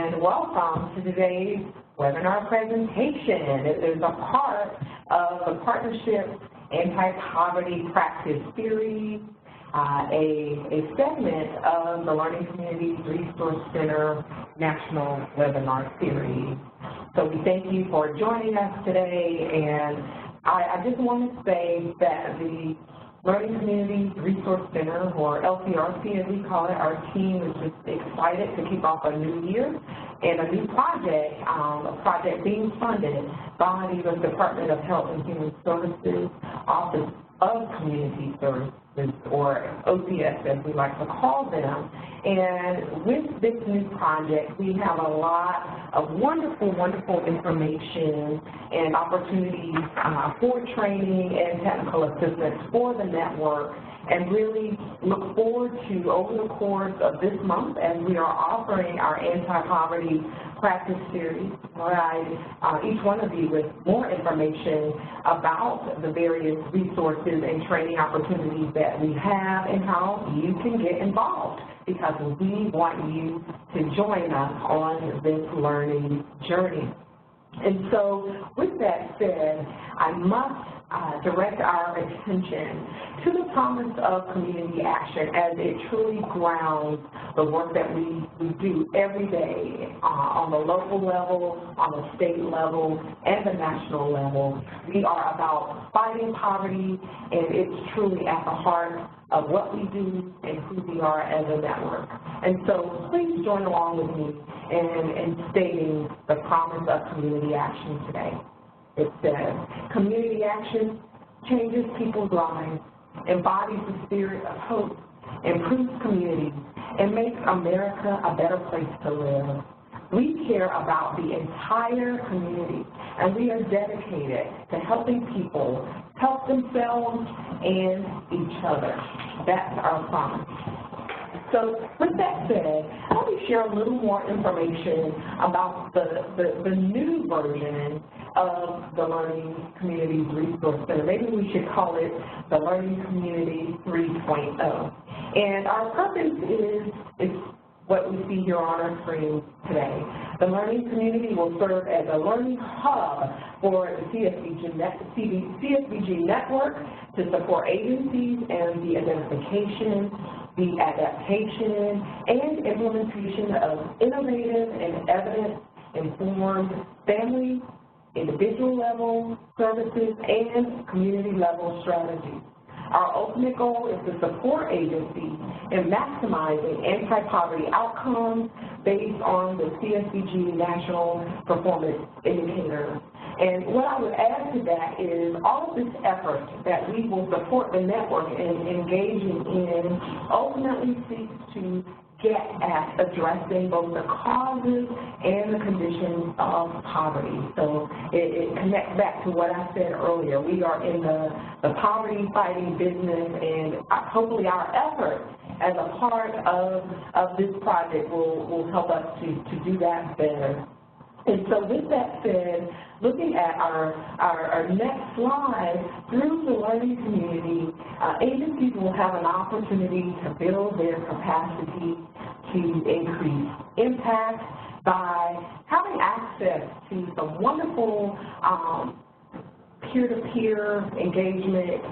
and welcome to today's webinar presentation. It is a part of the Partnership Anti-Poverty Practice Series, a segment of the Learning Communities Resource Center National Webinar Series. So we thank you for joining us today, and I just want to say that the Learning Communities Resource Center, or LCRC as we call it, our team is just excited to kick off a new year and a new project, a project being funded by the U.S. Department of Health and Human Services Office of Community Services, or OCS as we like to call them. And with this new project, we have a lot of wonderful, wonderful information and opportunities for training and technical assistance for the network, and really look forward to, over the course of this month, as we are offering our anti-poverty practice series, provide each one of you with more information about the various resources and training opportunities that we have and how you can get involved, because we want you to join us on this learning journey. And so with that said, I must direct our attention to the promise of community action, as it truly grounds the work that we do every day on the local level, on the state level, and the national level. We are about fighting poverty, and it's truly at the heart of what we do and who we are as a network. And so please join along with me in stating the promise of community action today. It says, community action changes people's lives, embodies the spirit of hope, improves communities, and makes America a better place to live. We care about the entire community, and we are dedicated to helping people help themselves and each other. That's our promise. So with that said, let me share a little more information about the new version of the Learning Communities Resource Center. Maybe we should call it the Learning Community 3.0. And our purpose is what we see here on our screen today. The learning community will serve as a learning hub for the CSBG network to support agencies and the identification, the adaptation, and implementation of innovative and evidence-informed family, individual level services, and community level strategies. Our ultimate goal is to support agencies in maximizing anti-poverty outcomes based on the CSBG National Performance Indicator. And what I would add to that is all of this effort that we will support the network in engaging in ultimately seeks to get at addressing both the causes and the conditions of poverty. So it connects back to what I said earlier. We are in the poverty fighting business, and hopefully our efforts as a part of this project will help us to do that better. And so with that said, looking at our next slide, through the learning community, agencies will have an opportunity to build their capacity to increase impact by having access to some wonderful peer-to-peer engagement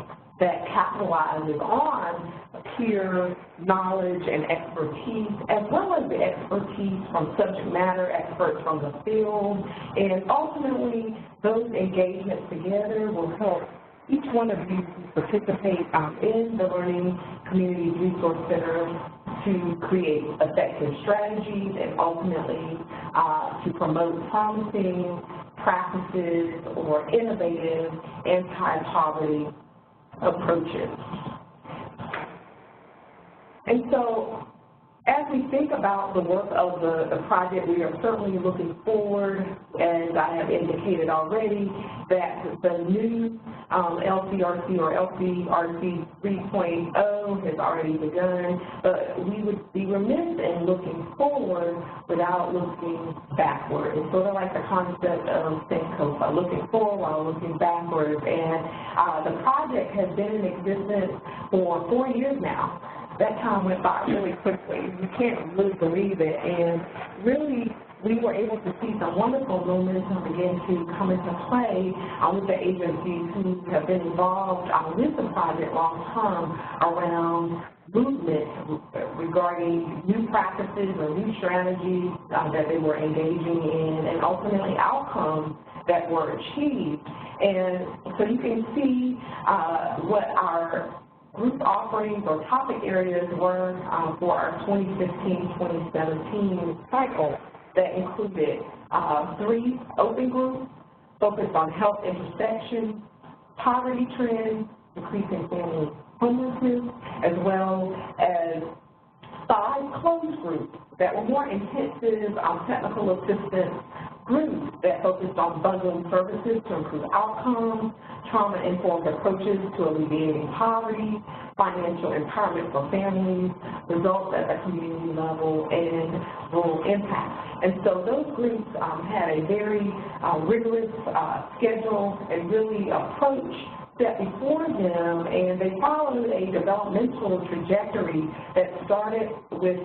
that capitalizes on peer knowledge and expertise, as well as the expertise from subject matter experts from the field. And ultimately, those engagements together will help each one of you participate in the Learning Communities Resource Center to create effective strategies and ultimately to promote promising practices or innovative anti-poverty approaches. And so as we think about the work of the project, we are certainly looking forward, as I have indicated already, that the new LCRC or LCRC 3.0 has already begun, but we would be remiss in looking forward without looking backward. It's sort of like the concept of Sankofa, looking forward while looking backwards. And the project has been in existence for 4 years now. That time went by really quickly. You can't really believe it. And really, we were able to see some wonderful momentum begin to come into play with the agencies who have been involved with the project long-term around movement regarding new practices or new strategies that they were engaging in, and ultimately outcomes that were achieved. And so you can see what our group offerings or topic areas were for our 2015-2017 cycle that included 3 open groups focused on health intersections, poverty trends, decreasing family homelessness, as well as 5 closed groups that were more intensive technical assistance groups that focused on bundling services to improve outcomes, trauma-informed approaches to alleviating poverty, financial empowerment for families, results at the community level, and rural impact. And so those groups had a very rigorous schedule and really approach set before them, and they followed a developmental trajectory that started with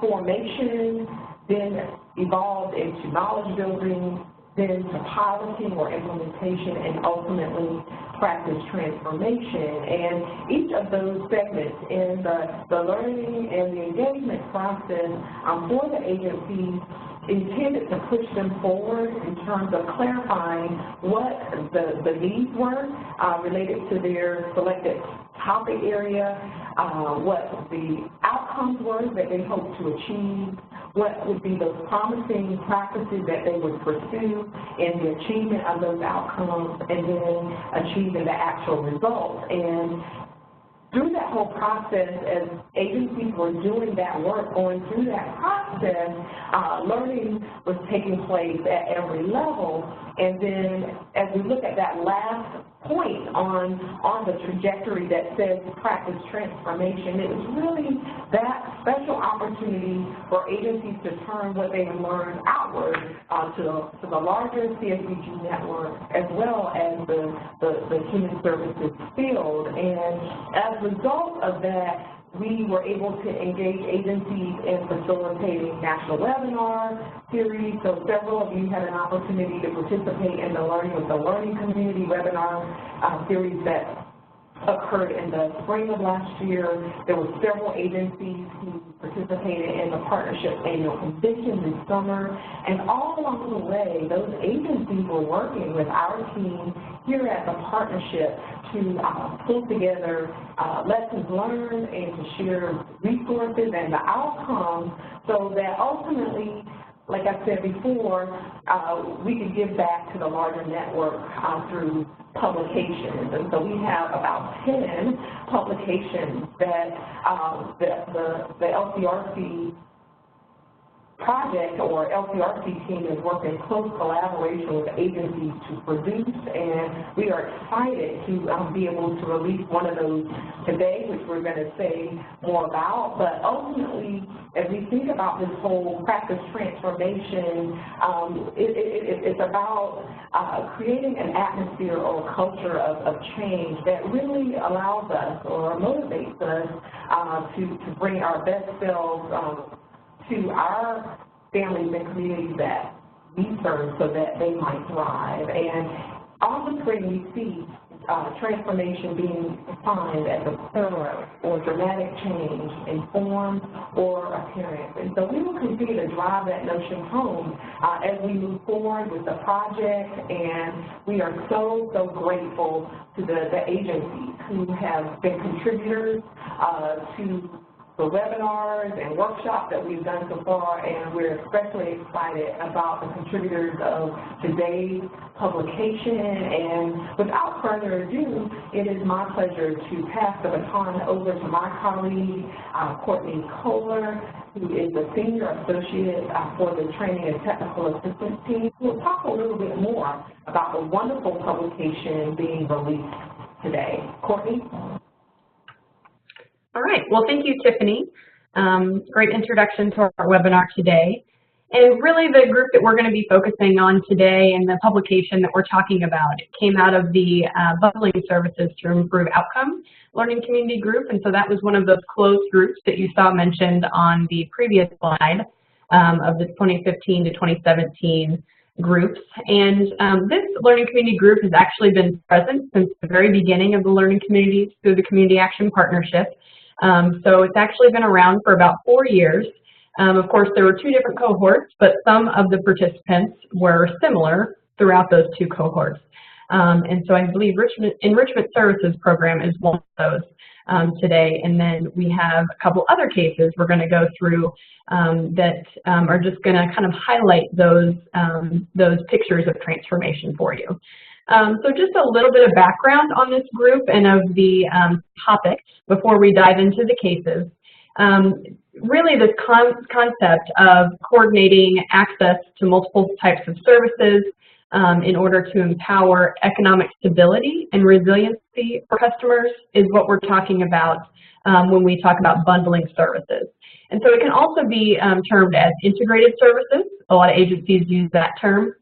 formation, then evolved into knowledge building, then to piloting or implementation, and ultimately practice transformation. And each of those segments in the learning and the engagement process for the agencies intended to push them forward in terms of clarifying what the needs were related to their selected topic area, what the outcomes were that they hoped to achieve, what would be those promising practices that they would pursue in the achievement of those outcomes, and then achieving the actual results. And through that whole process, as agencies were doing that work, going through that process, learning was taking place at every level. And then as we look at that last point on the trajectory that says practice transformation, it was really that special opportunity for agencies to turn what they learned outward to the larger CSBG network, as well as the human services field. And as a result of that, we were able to engage agencies in facilitating national webinar series. So several of you had an opportunity to participate in the Learning with the Learning Community webinar series that occurred in the spring of last year. There were several agencies who participated in the partnership annual convention this summer, and all along the way, those agencies were working with our team here at the partnership to pull together lessons learned and to share resources and the outcomes so that ultimately, like I said before, we could give back to the larger network through publications. And so we have about 10 publications that the LCRC project or LCRC team is working in close collaboration with agencies to produce, and we are excited to be able to release one of those today, which we're going to say more about. But ultimately, as we think about this whole practice transformation, it's about creating an atmosphere or a culture of change that really allows us or motivates us to bring our best selves to our families and communities that we serve so that they might thrive. And on the screen we see transformation being defined as a thorough or dramatic change in form or appearance. And so we will continue to drive that notion home as we move forward with the project, and we are so grateful to the agencies who have been contributors to the webinars and workshops that we've done so far, and we're especially excited about the contributors of today's publication. And without further ado, it is my pleasure to pass the baton over to my colleague, Courtney Kohler, who is the Senior Associate for the Training and Technical Assistance team, who will talk a little bit more about the wonderful publication being released today. Courtney? All right, well, thank you, Tiffany. Great introduction to our webinar today. And really the group that we're going to be focusing on today and the publication that we're talking about, it came out of the Bundling Services to Improve Outcome Learning Community group. And so that was one of those closed groups that you saw mentioned on the previous slide. of the 2015 to 2017 groups. And this learning community group has actually been present since the very beginning of the learning communities through the Community Action Partnership. So it's actually been around for about 4 years. Of course, there were 2 different cohorts, but some of the participants were similar throughout those 2 cohorts. And so I believe Enrichment Services Program is one of those today. And then we have a couple other cases we're going to go through that are just going to kind of highlight those pictures of transformation for you. So just a little bit of background on this group and of the topic before we dive into the cases. Really this concept of coordinating access to multiple types of services in order to empower economic stability and resiliency for customers is what we're talking about when we talk about bundling services. And so it can also be termed as integrated services. A lot of agencies use that term.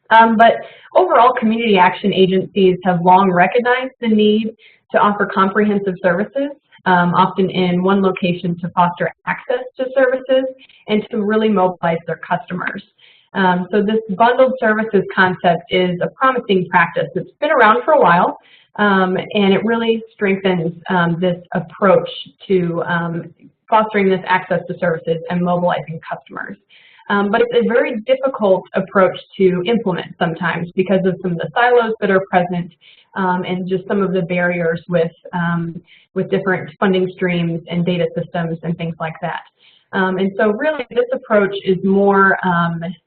But overall, community action agencies have long recognized the need to offer comprehensive services, often in one location to foster access to services and to really mobilize their customers. So this bundled services concept is a promising practice. It's been around for a while, and it really strengthens this approach to fostering this access to services and mobilizing customers. But it's a very difficult approach to implement sometimes because of some of the silos that are present and just some of the barriers with different funding streams and data systems and things like that. And so really this approach is more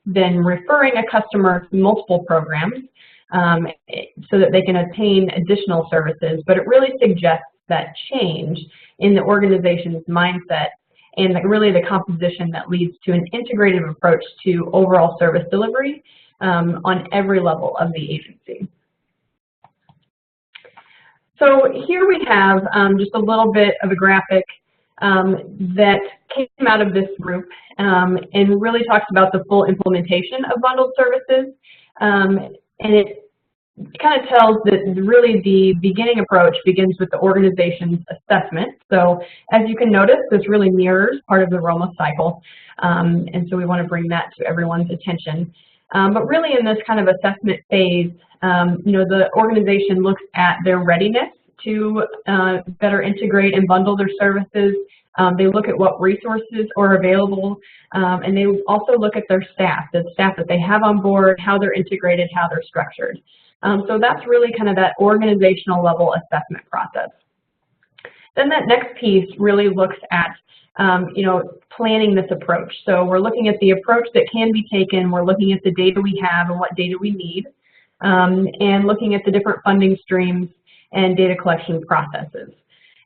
than referring a customer to multiple programs so that they can obtain additional services, but it really suggests that change in the organization's mindset and really the composition that leads to an integrative approach to overall service delivery on every level of the agency. So here we have just a little bit of a graphic that came out of this group and really talks about the full implementation of bundled services. And it kind of tells that really the beginning approach begins with the organization's assessment. So as you can notice, this really mirrors part of the Roma cycle. And so we want to bring that to everyone's attention. But really in this kind of assessment phase, the organization looks at their readiness to better integrate and bundle their services. They look at what resources are available, and they also look at their staff, the staff that they have on board, how they're integrated, how they're structured. So that's really kind of that organizational level assessment process. Then that next piece really looks at planning this approach. So we're looking at the approach that can be taken, we're looking at the data we have and what data we need, and looking at the different funding streams and data collection processes.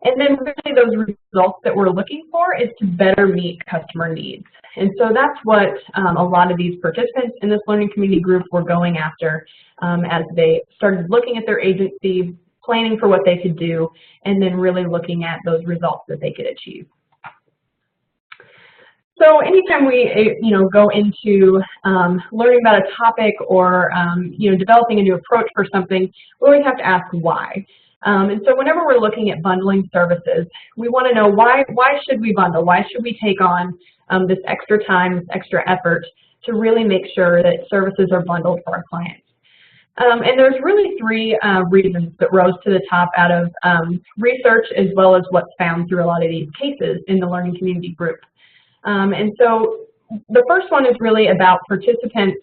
And then really those results that we're looking for is to better meet customer needs. And so that's what a lot of these participants in this learning community group were going after as they started looking at their agency, planning for what they could do, and then really looking at those results that they could achieve. So anytime we go into learning about a topic or developing a new approach for something, we always have to ask why. And so whenever we're looking at bundling services, we want to know why should we bundle? Why should we take on this extra time, this extra effort to really make sure that services are bundled for our clients? And there's really 3 reasons that rose to the top out of research as well as what's found through a lot of these cases in the learning community group. And so the first one is really about participants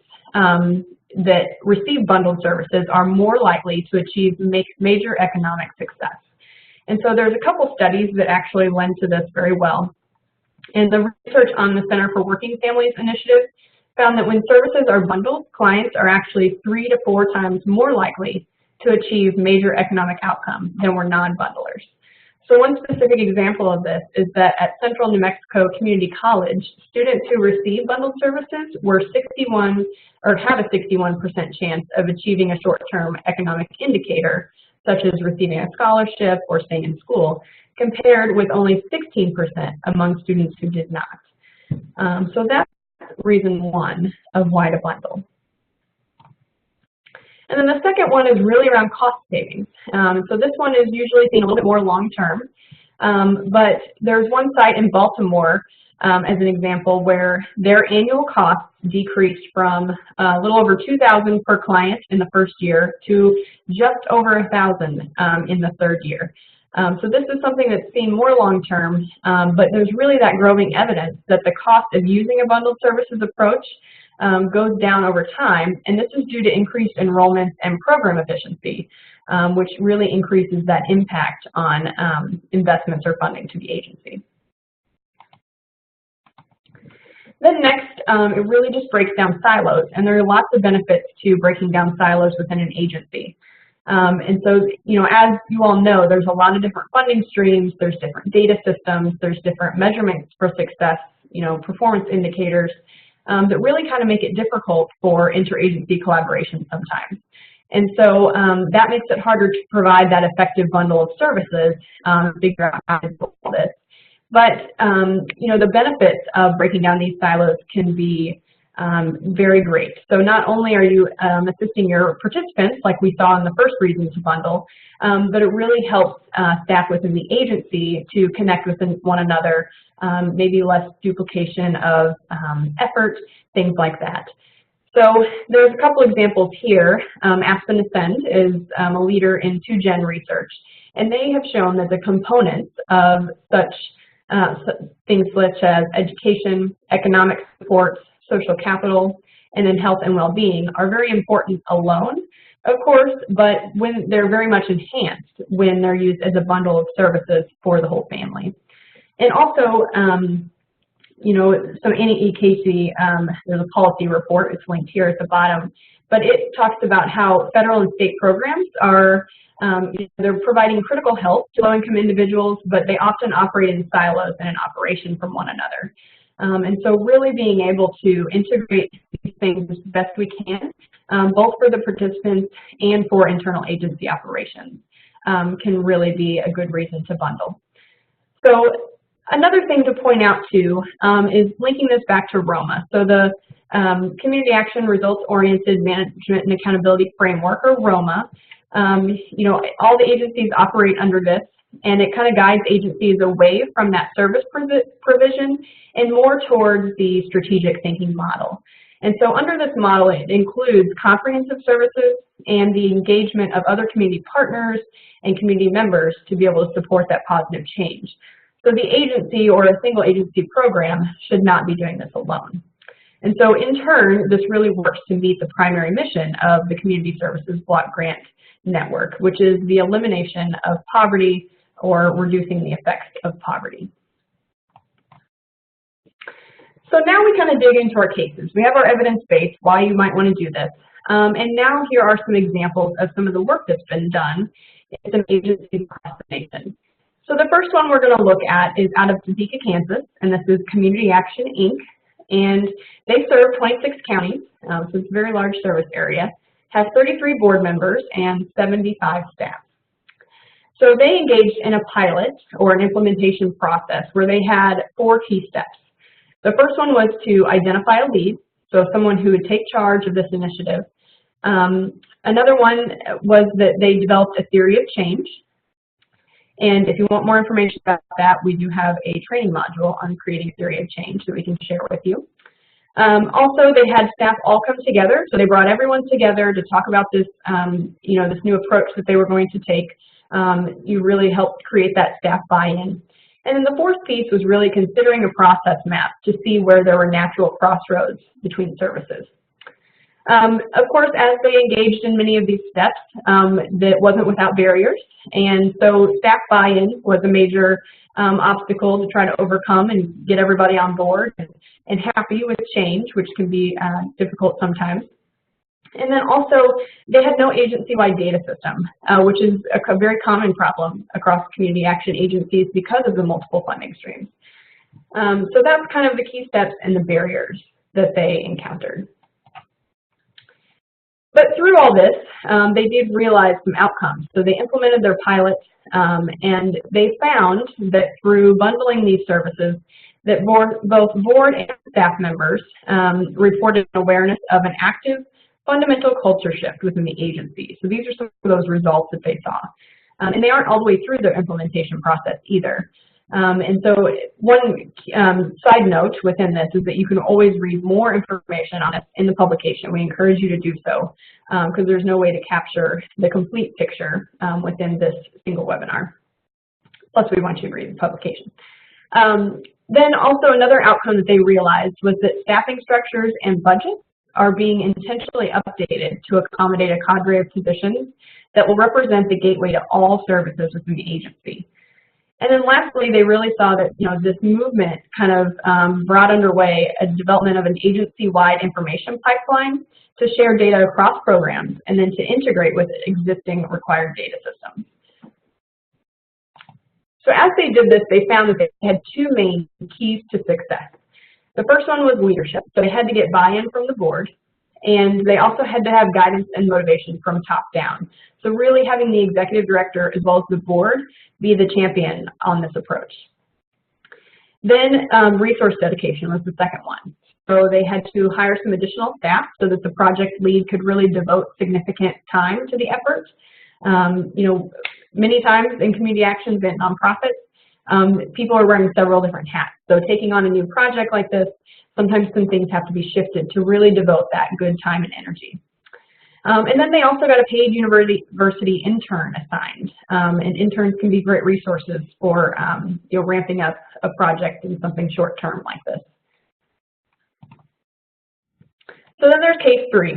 that receive bundled services are more likely to achieve major economic success. And so there's a couple studies that actually lend to this very well. And the research on the Center for Working Families Initiative found that when services are bundled, clients are actually 3 to 4 times more likely to achieve major economic outcome than were non-bundlers. So one specific example of this is that at Central New Mexico Community College, students who receive bundled services were have a 61% chance of achieving a short-term economic indicator, such as receiving a scholarship or staying in school, compared with only 16% among students who did not. So that's reason 1 of why to bundle. And then the second one is really around cost savings. So this one is usually seen a little bit more long-term, but there's one site in Baltimore as an example, where their annual costs decreased from a little over $2,000 per client in the first year to just over $1,000 in the third year. So this is something that's seen more long-term, but there's really that growing evidence that the cost of using a bundled services approach goes down over time, and this is due to increased enrollment and program efficiency, which really increases that impact on investments or funding to the agency. Then next, it really just breaks down silos, and there are lots of benefits to breaking down silos within an agency. And so, as you all know, there's a lot of different funding streams, there's different data systems, there's different measurements for success, performance indicators that really kind of make it difficult for interagency collaboration sometimes. And so that makes it harder to provide that effective bundle of services, figure out how to do all this. But, the benefits of breaking down these silos can be very great. So not only are you assisting your participants, like we saw in the first reason to bundle, but it really helps staff within the agency to connect with one another, maybe less duplication of effort, things like that. So there's a couple examples here. Aspen Ascend is a leader in 2Gen research, and they have shown that the components of such things such as education, economic support, social capital, and then health and well-being are very important alone, of course, but when they're very much enhanced when they're used as a bundle of services for the whole family. And also, so Annie E. Casey, there's a policy report, it's linked here at the bottom, but it talks about how federal and state programs are they're providing critical help to low-income individuals, but they often operate in silos and in operation from one another. And so really being able to integrate these things as best we can, both for the participants and for internal agency operations, can really be a good reason to bundle. So another thing to point out too is linking this back to ROMA. So the Community Action Results Oriented Management and Accountability Framework, or ROMA, all the agencies operate under this, and it kind of guides agencies away from that service provision and more towards the strategic thinking model. And so under this model, it includes comprehensive services and the engagement of other community partners and community members to be able to support that positive change. So the agency or a single agency program should not be doing this alone. And so in turn, this really works to meet the primary mission of the Community Services Block Grant Network, which is the elimination of poverty or reducing the effects of poverty. So now we kind of dig into our cases. We have our evidence base, why you might want to do this. And now here are some examples of some of the work that's been done in some agencies across the nation. So the first one we're going to look at is out of Topeka, Kansas, and this is Community Action, Inc. And they serve 26 counties, so it's a very large service area, has 33 board members and 75 staff. So they engaged in a pilot or an implementation process where they had 4 key steps. The first one was to identify a lead, so someone who would take charge of this initiative. Another one was that they developed a theory of change. And if you want more information about that, we do have a training module on creating a theory of change that we can share with you. Also, they had staff all come together, so they brought everyone together to talk about this, this new approach that they were going to take. You really helped create that staff buy-in. And then the fourth piece was really considering a process map to see where there were natural crossroads between services. Of course, as they engaged in many of these steps, that wasn't without barriers, and so staff buy-in was a major obstacle to try to overcome and get everybody on board and happy with change, which can be difficult sometimes. And then also, they had no agency-wide data system, which is a very common problem across community action agencies because of the multiple funding streams. So that's kind of the key steps and the barriers that they encountered. But through all this, they did realize some outcomes. So they implemented their pilot, and they found that through bundling these services, that both board and staff members reported awareness of an active fundamental culture shift within the agency. So these are some of those results that they saw. And they aren't all the way through their implementation process either. And so one side note within this is that you can always read more information on it in the publication. We encourage you to do so because there's no way to capture the complete picture within this single webinar. Plus, we want you to read the publication. Then also another outcome that they realized was that staffing structures and budgets are being intentionally updated to accommodate a cadre of positions that will represent the gateway to all services within the agency. And then lastly, they really saw that this movement kind of brought underway a development of an agency-wide information pipeline to share data across programs and then to integrate with existing required data systems. So as they did this, they found that they had two main keys to success. The first one was leadership. So they had to get buy-in from the board, and they also had to have guidance and motivation from top down. So really having the executive director as well as the board be the champion on this approach. Then resource dedication was the second one. So they had to hire some additional staff so that the project lead could really devote significant time to the effort. Many times in community actions and nonprofits, people are wearing several different hats. So taking on a new project like this, sometimes some things have to be shifted to really devote that good time and energy. And then they also got a paid university intern assigned. And interns can be great resources for ramping up a project in something short-term like this. So then there's case 3.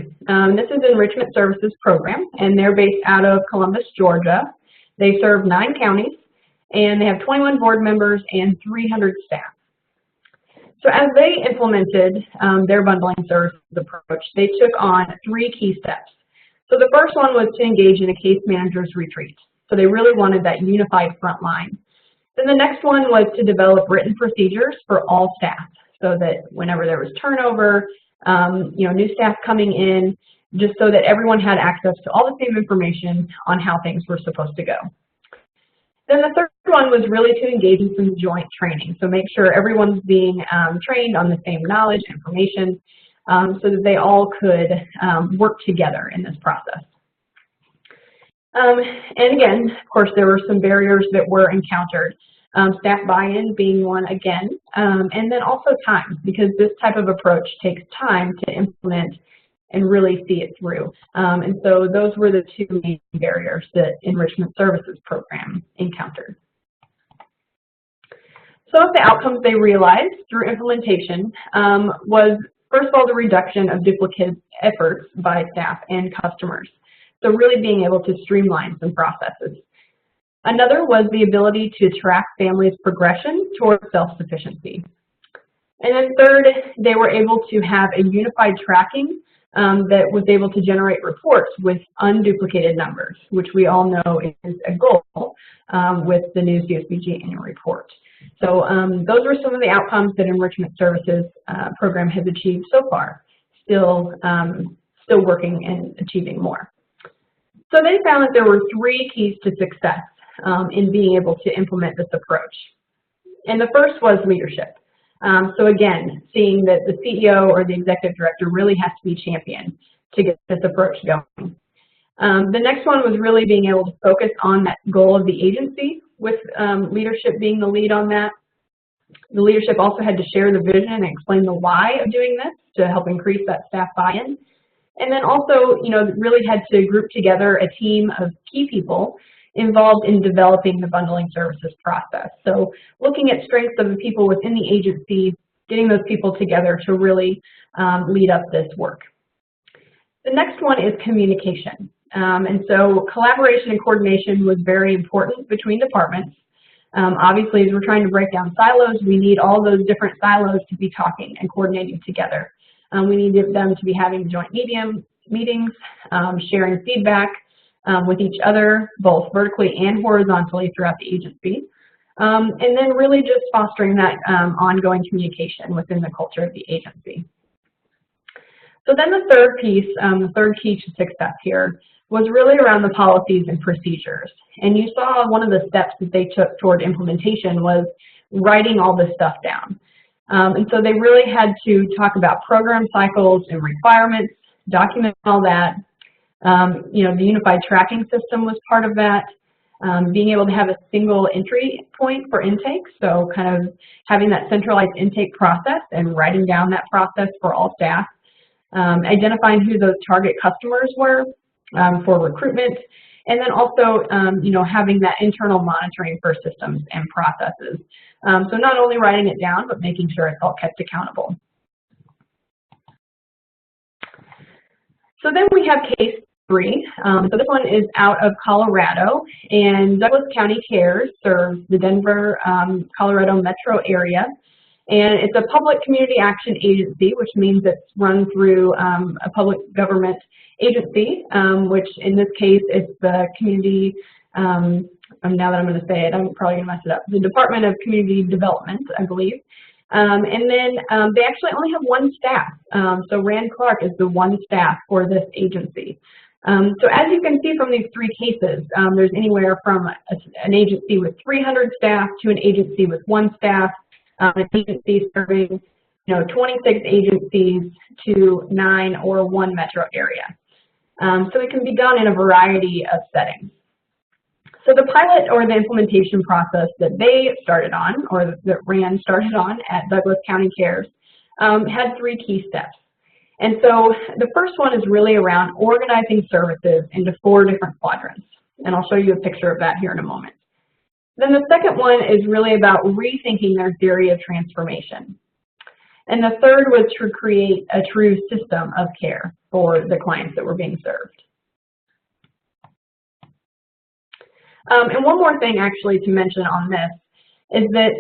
This is Enrichment Services Program, and they're based out of Columbus, Georgia. They serve 9 counties, and they have 21 board members and 300 staff. So as they implemented their bundling services approach, they took on 3 key steps. So the first one was to engage in a case manager's retreat. So they really wanted that unified front line. Then the next one was to develop written procedures for all staff so that whenever there was turnover, new staff coming in, just so that everyone had access to all the same information on how things were supposed to go. Then the third one was really to engage in some joint training. So make sure everyone's being trained on the same knowledge, information, so that they all could work together in this process. And again, of course, there were some barriers that were encountered. Staff buy-in being one again, and then also time, because this type of approach takes time to implement and really see it through. And so those were the 2 main barriers that Enrichment Services Program encountered. Some of the outcomes they realized through implementation was, first of all, the reduction of duplicate efforts by staff and customers. So really being able to streamline some processes. Another was the ability to track families' progression towards self-sufficiency. And then third, they were able to have a unified tracking that was able to generate reports with unduplicated numbers, which we all know is a goal with the new CSBG annual report. So those were some of the outcomes that Enrichment Services Program has achieved so far, still working and achieving more. So they found that there were 3 keys to success in being able to implement this approach. And the first was leadership. So again, seeing that the CEO or the executive director really has to be championed to get this approach going. The next one was really being able to focus on that goal of the agency, with leadership being the lead on that. The leadership also had to share the vision and explain the why of doing this to help increase that staff buy-in. And then also, really had to group together a team of key people involved in developing the bundling services process. So looking at strengths of the people within the agency, getting those people together to really lead up this work. The next one is communication. And so collaboration and coordination was very important between departments. Obviously, as we're trying to break down silos, we need all those different silos to be talking and coordinating together. We need them to be having joint meetings, sharing feedback with each other, both vertically and horizontally throughout the agency. And then really just fostering that ongoing communication within the culture of the agency. So then the third piece, the third key to success here, was really around the policies and procedures. And you saw one of the steps that they took toward implementation was writing all this stuff down. And so they really had to talk about program cycles and requirements, document all that. The unified tracking system was part of that. being able to have a single entry point for intake, so kind of having that centralized intake process and writing down that process for all staff, identifying who those target customers were for recruitment, and then also, having that internal monitoring for systems and processes. So not only writing it down, but making sure it's all kept accountable. So then we have case 3. So this one is out of Colorado, and Douglas County Cares serves the Denver, Colorado metro area. And it's a public community action agency, which means it's run through a public government agency, which in this case it's the community, now that I'm going to say it, I'm probably going to mess it up, the Department of Community Development, I believe. And then they actually only have 1 staff. So Rand Clark is the 1 staff for this agency. So as you can see from these 3 cases, there's anywhere from an agency with 300 staff to an agency with 1 staff, an agency serving 26 agencies to 9 or 1 metro area. So it can be done in a variety of settings. So the pilot or the implementation process that they started on, or that Rand started on at Douglas County Cares, had 3 key steps. And so the first one is really around organizing services into 4 different quadrants. And I'll show you a picture of that here in a moment. Then the second one is really about rethinking their theory of transformation. And the third was to create a true system of care for the clients that were being served. And one more thing actually to mention on this is that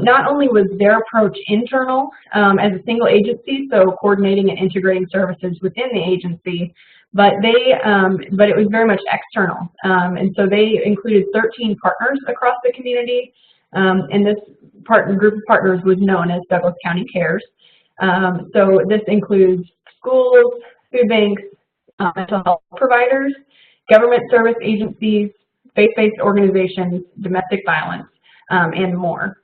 not only was their approach internal as a single agency, so coordinating and integrating services within the agency, but it was very much external. And so they included 13 partners across the community, and this group of partners was known as Douglas County Cares. So this includes schools, food banks, mental health providers, government service agencies, faith-based organizations, domestic violence, and more.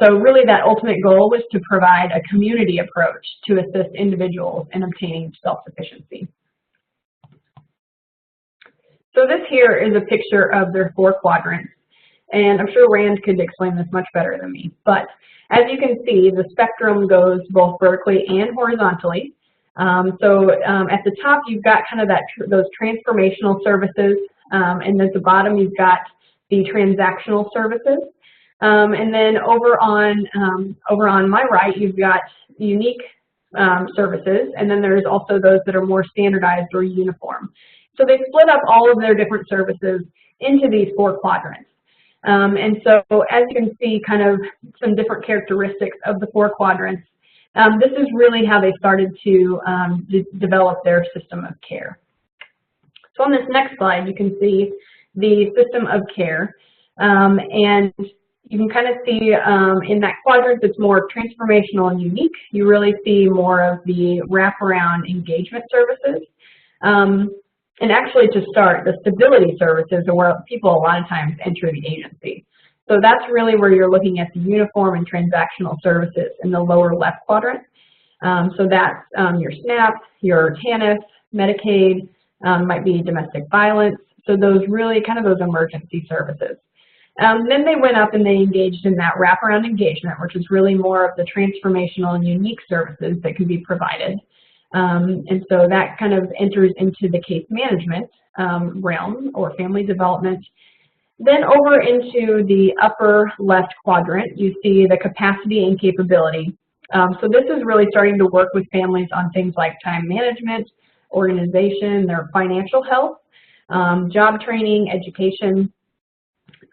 So really that ultimate goal was to provide a community approach to assist individuals in obtaining self-sufficiency. So this here is a picture of their 4 quadrants, and I'm sure Rand could explain this much better than me, but as you can see, the spectrum goes both vertically and horizontally. So at the top, you've got kind of those transformational services, and at the bottom, you've got the transactional services. And then over on my right, you've got unique services, and then there's also those that are more standardized or uniform. So they split up all of their different services into these 4 quadrants. And so as you can see, kind of some different characteristics of the 4 quadrants, this is really how they started to develop their system of care. So on this next slide, you can see the system of care, and you can kind of see in that quadrant that's more transformational and unique, you really see more of the wraparound engagement services. And actually to start, the stability services are where people a lot of times enter the agency. So that's really where you're looking at the uniform and transactional services in the lower left quadrant. So that's your SNAP, your TANF, Medicaid, might be domestic violence. So those really kind of those emergency services. Then they went up and they engaged in that wraparound engagement, which is really more of the transformational and unique services that can be provided. And so that kind of enters into the case management realm or family development. Then over into the upper left quadrant, you see the capacity and capability. So this is really starting to work with families on things like time management, organization, their financial health, job training, education.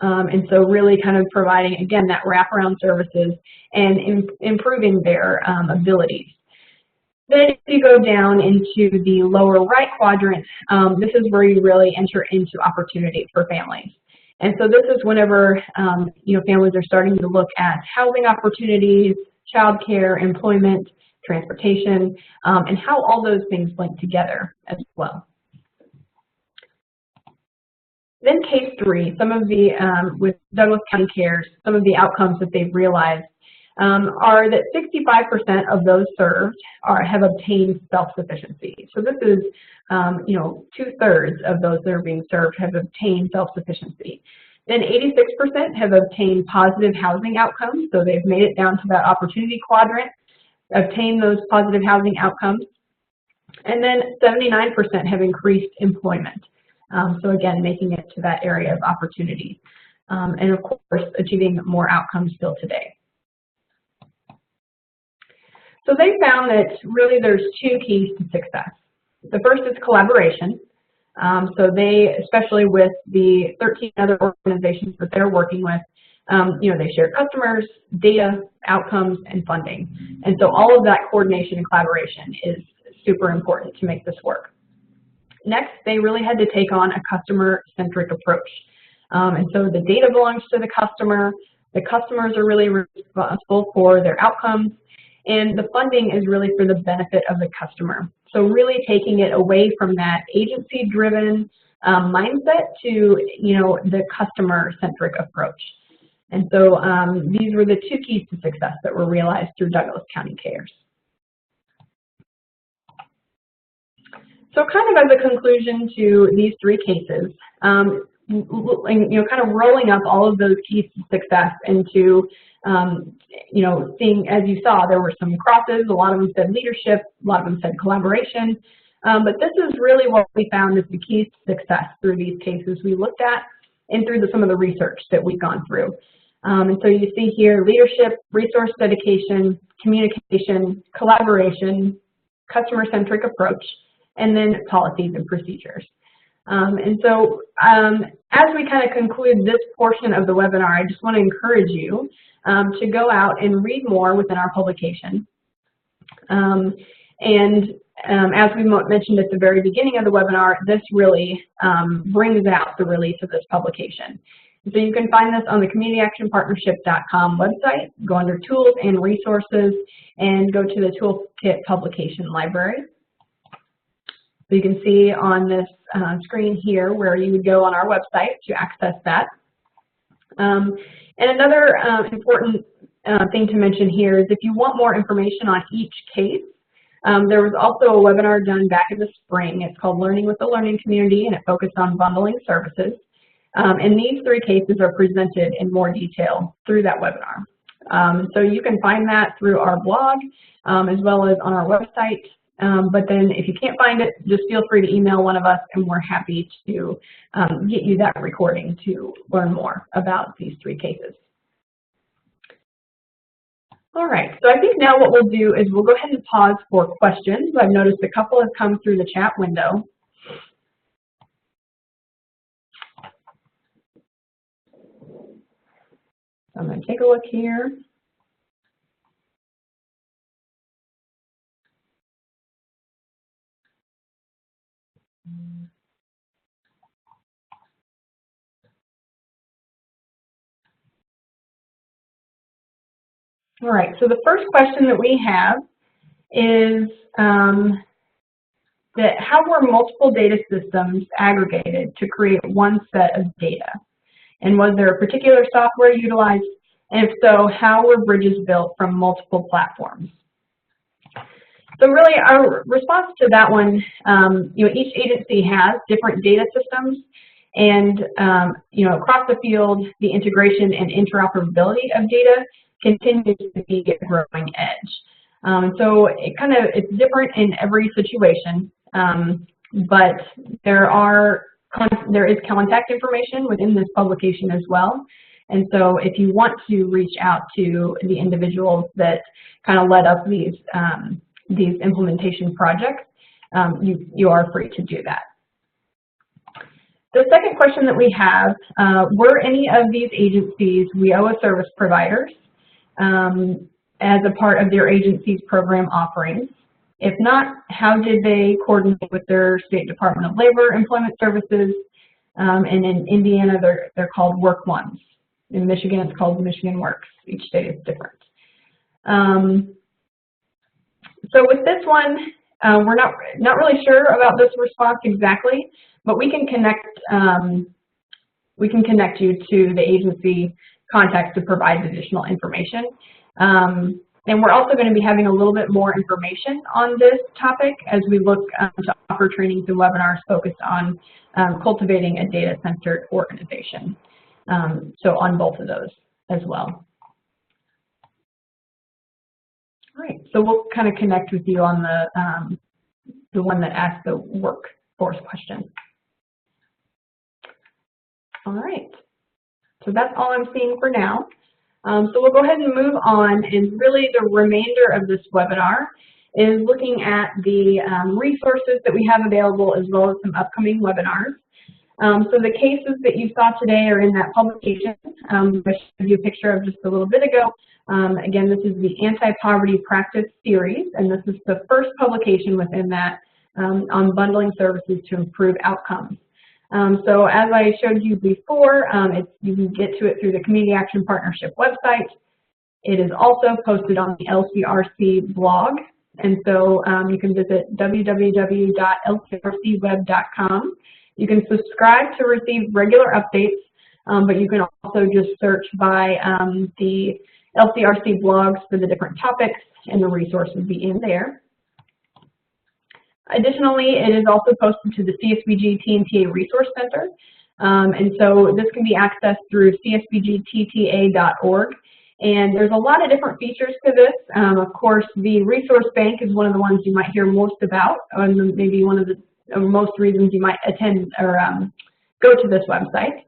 And so really kind of providing, again, that wraparound services and improving their abilities. Then if you go down into the lower right quadrant, this is where you really enter into opportunity for families. And so this is whenever families are starting to look at housing opportunities, childcare, employment, transportation, and how all those things link together as well. Then case 3, some of the, with Douglas County Cares, some of the outcomes that they've realized are that 65% of those served have obtained self-sufficiency. So this is, 2/3 of those that are being served have obtained self-sufficiency. Then 86% have obtained positive housing outcomes, so they've made it down to that opportunity quadrant, obtained those positive housing outcomes. And then 79% have increased employment. So again, making it to that area of opportunity. And of course, achieving more outcomes still today. So they found that really there's two keys to success. The first is collaboration. So they, especially with the 13 other organizations that they're working with, they share customers, data, outcomes, and funding. And so all of that coordination and collaboration is super important to make this work. Next, they really had to take on a customer-centric approach. And so the data belongs to the customer. The customers are really responsible for their outcomes. And the funding is really for the benefit of the customer. So really taking it away from that agency-driven mindset to, the customer-centric approach. And so these were the two keys to success that were realized through Douglas County Cares. So kind of as a conclusion to these three cases, kind of rolling up all of those keys to success into, seeing, as you saw, there were some crosses. A lot of them said leadership, a lot of them said collaboration. But this is really what we found is the keys to success through these cases we looked at and through some of the research that we've gone through. And so you see here leadership, resource dedication, communication, collaboration, customer-centric approach, and then policies and procedures. And so as we kind of conclude this portion of the webinar, I just want to encourage you to go out and read more within our publication. As we mentioned at the very beginning of the webinar, this really brings out the release of this publication. So you can find this on the communityactionpartnership.com website, go under Tools and Resources, and go to the Toolkit Publication Library. So you can see on this screen here where you would go on our website to access that. And another important thing to mention here is if you want more information on each case, there was also a webinar done back in the spring. It's called Learning with the Learning Community, and it focused on bundling services. And these three cases are presented in more detail through that webinar. So you can find that through our blog as well as on our website. But then if you can't find it, just feel free to email one of us, and we're happy to get you that recording to learn more about these three cases. All right, so I think now what we'll do is we'll go ahead and pause for questions. I've noticed a couple have come through the chat window. So I'm going to take a look here. All right, so the first question that we have is that how were multiple data systems aggregated to create one set of data? And was there a particular software utilized? And if so, how were bridges built from multiple platforms? So really our response to that one, each agency has different data systems, and across the field, the integration and interoperability of data continues to be a growing edge. So it's different in every situation, but there is contact information within this publication as well. And so if you want to reach out to the individuals that kind of led up these implementation projects, you are free to do that. The second question that we have, were any of these agencies WIOA service providers as a part of their agency's program offerings? If not, how did they coordinate with their State Department of Labor Employment Services? And in Indiana, they're called Work Ones. In Michigan, it's called Michigan Works. Each state is different. So with this one, we're not really sure about this response exactly, but we can connect you to the agency contacts to provide additional information. And we're also going to be having a little bit more information on this topic as we look to offer trainings and webinars focused on cultivating a data-centered organization. So on both of those as well. All right, so we'll kind of connect with you on the one that asked the workforce question. All right, so that's all I'm seeing for now. So we'll go ahead and move on, and really the remainder of this webinar is looking at the resources that we have available as well as some upcoming webinars. So the cases that you saw today are in that publication. I showed you a picture of just a little bit ago. Again, this is the Anti-Poverty Practice Series, and this is the first publication within that on bundling services to improve outcomes. So as I showed you before, you can get to it through the Community Action Partnership website. It is also posted on the LCRC blog, and so you can visit www.lcrcweb.com. You can subscribe to receive regular updates, but you can also just search by the LCRC blogs for the different topics, and the resource will be in there. Additionally, it is also posted to the CSBG TNTA Resource Center, and so this can be accessed through csbgtta.org. And there's a lot of different features to this. Of course, the resource bank is one of the ones you might hear most about, and maybe one of the most reasons you might attend or go to this website.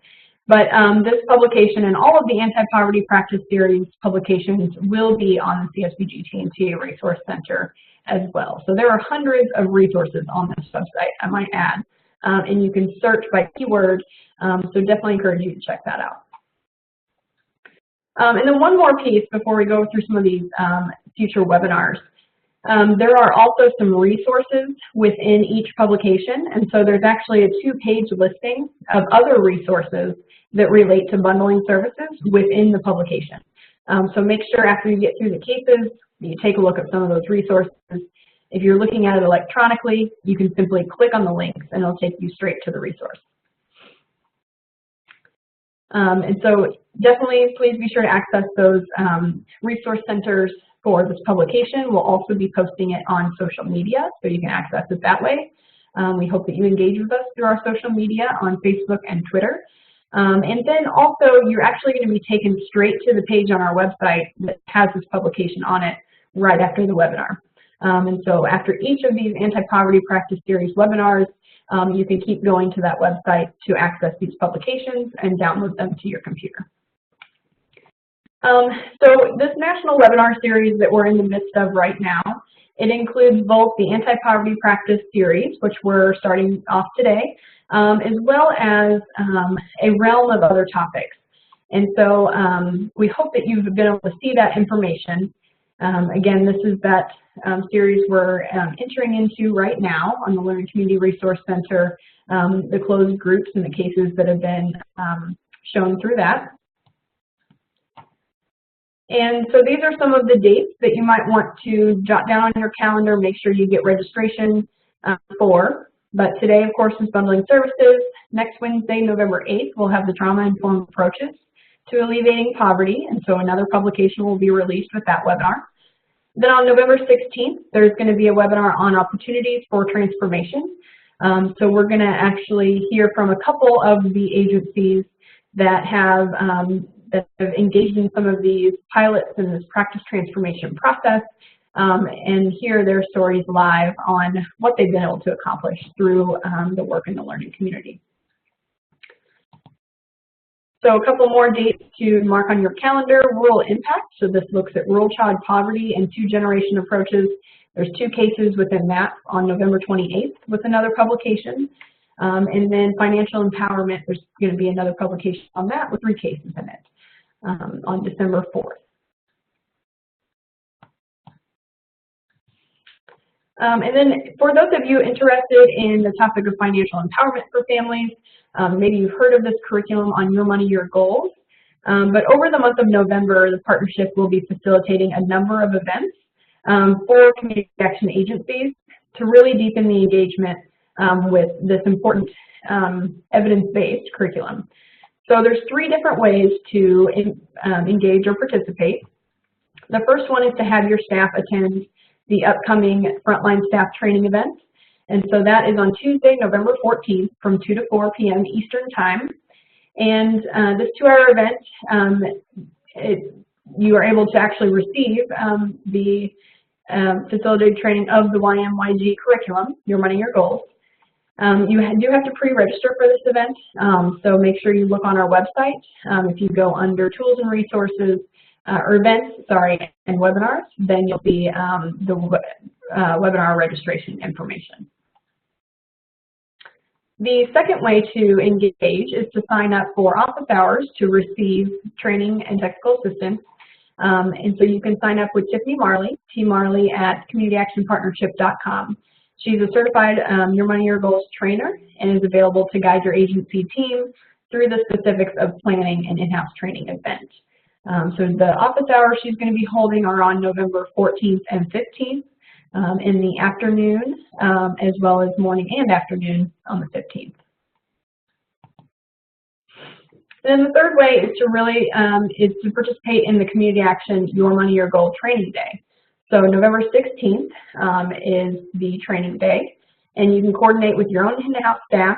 But this publication and all of the Anti-Poverty Practice Series publications will be on the CSBG TNTA Resource Center as well. So there are hundreds of resources on this website, I might add, and you can search by keyword, so definitely encourage you to check that out. And then one more piece before we go through some of these future webinars. There are also some resources within each publication, and so there's actually a 2-page listing of other resources that relate to bundling services within the publication. So make sure after you get through the cases, you take a look at some of those resources. If you're looking at it electronically, you can simply click on the links and it'll take you straight to the resource. And so definitely please be sure to access those resource centers for this publication. We'll also be posting it on social media, so you can access it that way. We hope that you engage with us through our social media on Facebook and Twitter. And then also, you're actually going to be taken straight to the page on our website that has this publication on it right after the webinar. And so after each of these Anti-Poverty Practice Series webinars, you can keep going to that website to access these publications and download them to your computer. So this national webinar series that we're in the midst of right now, it includes both the Anti-Poverty Practice Series, which we're starting off today, as well as a realm of other topics. And so we hope that you've been able to see that information. Again, this is that series we're entering into right now on the Learning Community Resource Center, the closed groups and the cases that have been shown through that. And so these are some of the dates that you might want to jot down on your calendar, make sure you get registration for. But today, of course, is bundling services. Next Wednesday, November 8th, we'll have the trauma-informed approaches to alleviating poverty, and so another publication will be released with that webinar. Then on November 16th, there's going to be a webinar on opportunities for transformation. So we're going to actually hear from a couple of the agencies that have engaged in some of these pilots in this practice transformation process, and hear their stories live on what they've been able to accomplish through the work in the learning community. So a couple more dates to mark on your calendar. Rural impact, so this looks at rural child poverty and 2-generation approaches. There's 2 cases within that on November 28th with another publication. And then financial empowerment, there's going to be another publication on that with 3 cases in it on December 4th. And then for those of you interested in the topic of financial empowerment for families, maybe you've heard of this curriculum on Your Money, Your Goals. But over the month of November, the partnership will be facilitating a number of events for community action agencies to really deepen the engagement with this important evidence-based curriculum. So there's 3 different ways to engage or participate. The first one is to have your staff attend the upcoming Frontline staff training event. And so that is on Tuesday, November 14th from 2 to 4 p.m. Eastern Time. And this 2-hour event, you are able to actually receive the facilitated training of the YMYG curriculum, Your Money, Your Goals. You do have to pre-register for this event, so make sure you look on our website. If you go under Tools and Resources, or Events, sorry, and Webinars, then you'll see the webinar registration information. The second way to engage is to sign up for office hours to receive training and technical assistance. And so you can sign up with Tiffany Marley, tmarley at communityactionpartnership.com. She's a certified Your Money, Your Goals trainer and is available to guide your agency team through the specifics of planning an in-house training event. So the office hours she's going to be holding are on November 14th and 15th in the afternoon, as well as morning and afternoon on the 15th. And then the third way is to really participate in the Community Action Your Money, Your Goal training day. So November 16th is the training day, and you can coordinate with your own in-house staff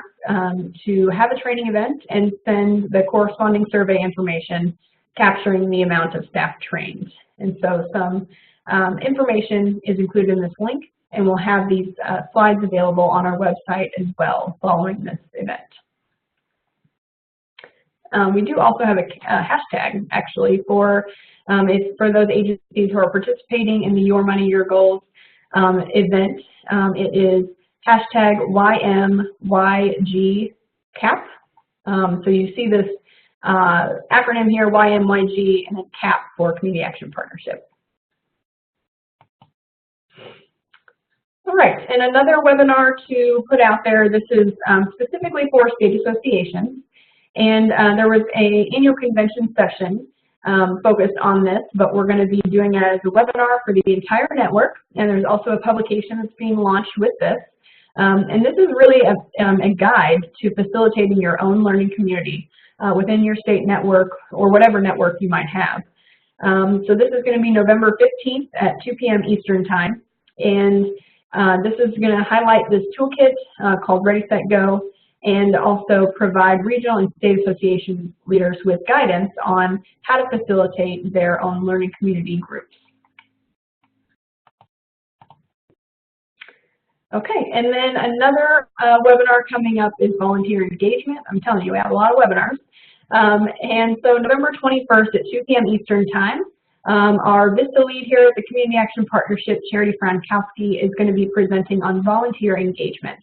to have a training event and send the corresponding survey information capturing the amount of staff trained. And so some information is included in this link, and we'll have these slides available on our website as well following this event. We do also have a hashtag, actually, for those agencies who are participating in the Your Money, Your Goals event. It is hashtag YMYGCAP. So you see this acronym here, YMYG, and then CAP for Community Action Partnership. All right, and another webinar to put out there. This is specifically for state associations. And there was an annual convention session focused on this, but we're going to be doing it as a webinar for the entire network. And there's also a publication that's being launched with this. And this is really a guide to facilitating your own learning community within your state network or whatever network you might have. So this is going to be November 15th at 2 p.m. Eastern Time. And this is going to highlight this toolkit called Ready, Set, Go, and also provide regional and state association leaders with guidance on how to facilitate their own learning community groups. Okay, and then another webinar coming up is volunteer engagement. I'm telling you, we have a lot of webinars. And so November 21st at 2 p.m. Eastern Time, our VISTA lead here at the Community Action Partnership, Charity Frankowski, is going to be presenting on volunteer engagement.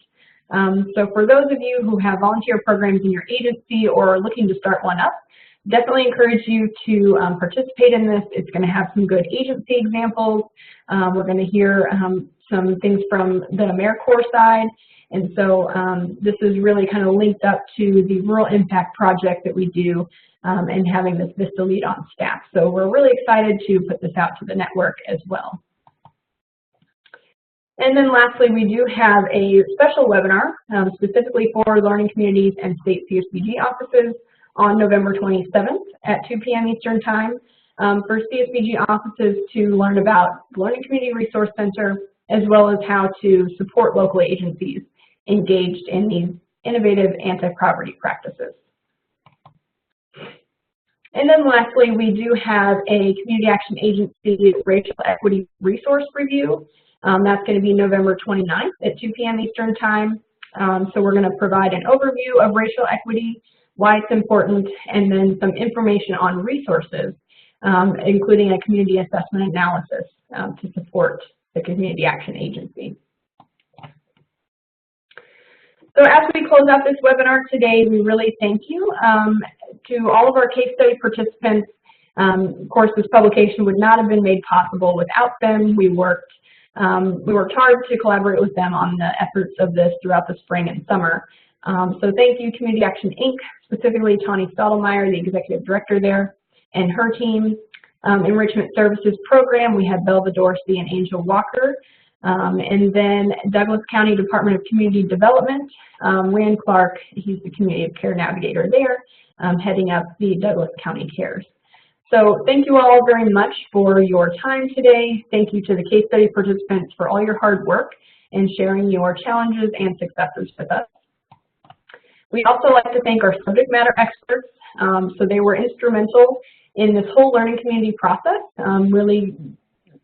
So for those of you who have volunteer programs in your agency or are looking to start one up, definitely encourage you to participate in this. It's going to have some good agency examples. We're going to hear some things from the AmeriCorps side. And so this is really kind of linked up to the Rural Impact Project that we do and having this VISTA lead on staff. So we're really excited to put this out to the network as well. And then lastly, we do have a special webinar specifically for learning communities and state CSBG offices on November 27th at 2 p.m. Eastern Time for CSBG offices to learn about the Learning Community Resource Center as well as how to support local agencies engaged in these innovative anti-poverty practices. And then lastly, we do have a Community Action Agency Racial Equity Resource Review. That's going to be November 29th at 2 p.m. Eastern Time. So we're going to provide an overview of racial equity, why it's important, and then some information on resources, including a community assessment analysis to support the Community Action Agency. So as we close out this webinar today, we really thank you to all of our case study participants. Of course, this publication would not have been made possible without them. We worked hard to collaborate with them on the efforts of this throughout the spring and summer. So thank you, Community Action Inc., specifically Tawny Stottlemyre, the executive director there, and her team. Enrichment Services Program, we have Belva Dorsey and Angel Walker. And then Douglas County Department of Community Development, Rand Clark, he's the Community of Care Navigator there, heading up the Douglas County Cares. So thank you all very much for your time today. Thank you to the case study participants for all your hard work and sharing your challenges and successes with us. We also like to thank our subject matter experts. So they were instrumental in this whole learning community process, really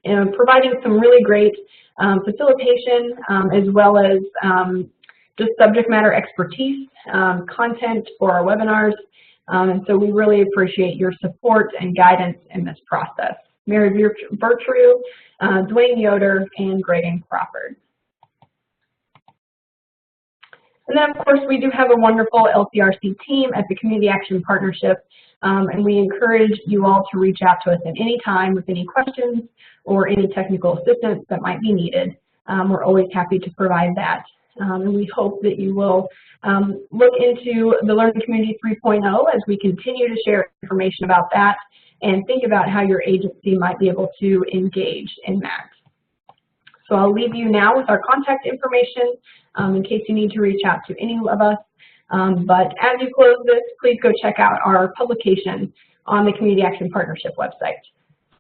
providing some really great facilitation as well as just subject matter expertise, content for our webinars. And so we really appreciate your support and guidance in this process. Mary Bertru, Dwayne Yoder, and Greg Crawford. And then, of course, we do have a wonderful LCRC team at the Community Action Partnership, and we encourage you all to reach out to us at any time with any questions or any technical assistance that might be needed. We're always happy to provide that. And we hope that you will look into the Learning Community 3.0 as we continue to share information about that and think about how your agency might be able to engage in that. So I'll leave you now with our contact information in case you need to reach out to any of us. But as you close this, please go check out our publication on the Community Action Partnership website.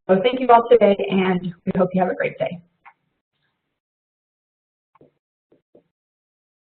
So thank you all today, and we hope you have a great day.